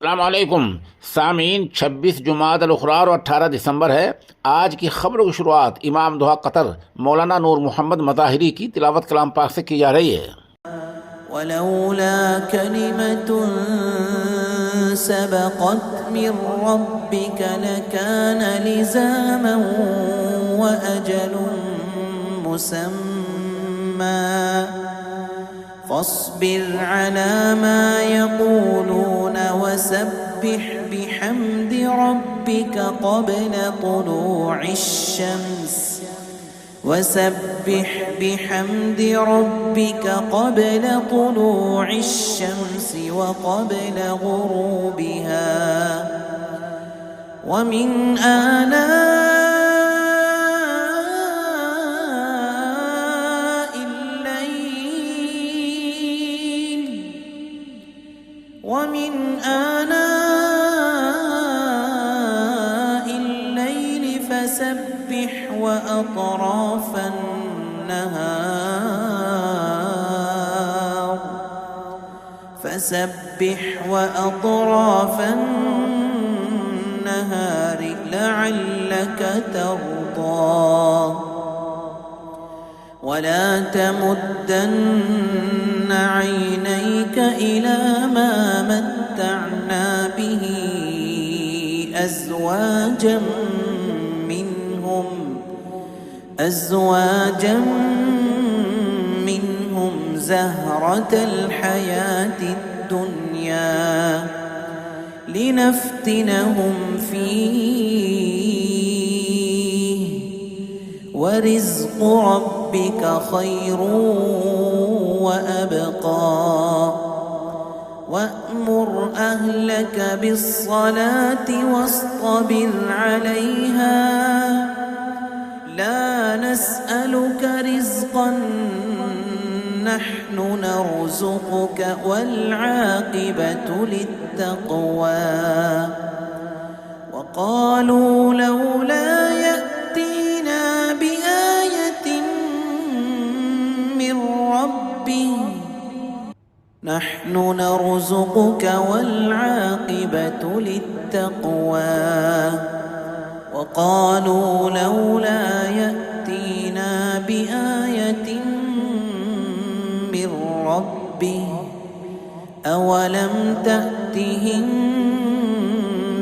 अस्सलामुअलैकुम सामीन। 26 जुमाद अल उखरार और 18 दिसंबर है। आज की खबरों की शुरुआत इमाम दुआ कतर मौलाना नूर मोहम्मद मज़ाहिरी की तिलावत कलाम पाक से की जा रही है। वलौला कलिमतुन सबक़त मिन रब्बिका लकान लिज़ामन व अजलुन मुसम्मा फस्बिर अला मा यक़ूलून वसब्बिह बिहम्दि रब्बिका क़ब्ल तुलूइश शम्स वसब्बिह बिहम्दि रब्बिका क़ब्ल तुलूइश शम्सि व क़ब्ल गुरूबिहा व मिन آناء الليل فسبح وأطراف النهار لعلك ترضى ولا تمدن عينيك إلى ما متعنا به أزواجا منهم زهرة الحياة الدنيا لنفتنهم فيه ورزق ربك خير وأبقى وأمر أهلك بالصلاة واصطبر عليها لا نسألك رزقا نحن نرزقك والعاقبة للتقوى وقالوا لولا يأتينا بآية من ربه نحن نرزقك والعاقبة للتقوى وقالوا لولا يأتينا بآية من ربه أولم تأتهم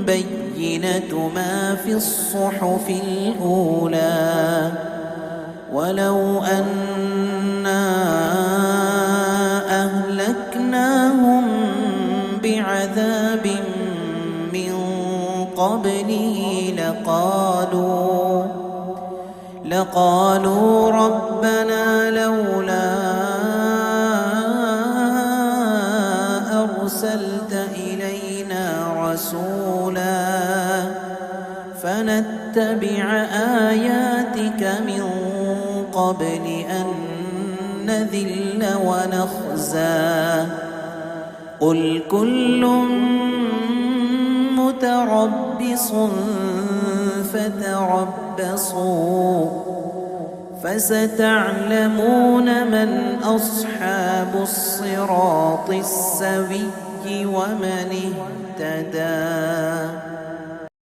بينة ما في الصحف الأولى ولو أنا أهلكناهم بعذاب من قبله لقالوا ربنا لولا أرسلت إلينا رسولا فنتبع آياتك من قبل أن نذل ونخزى قل كل متربص فتربصوا فستعلمون من أصحاب الصراط السوي ومن اهتدى.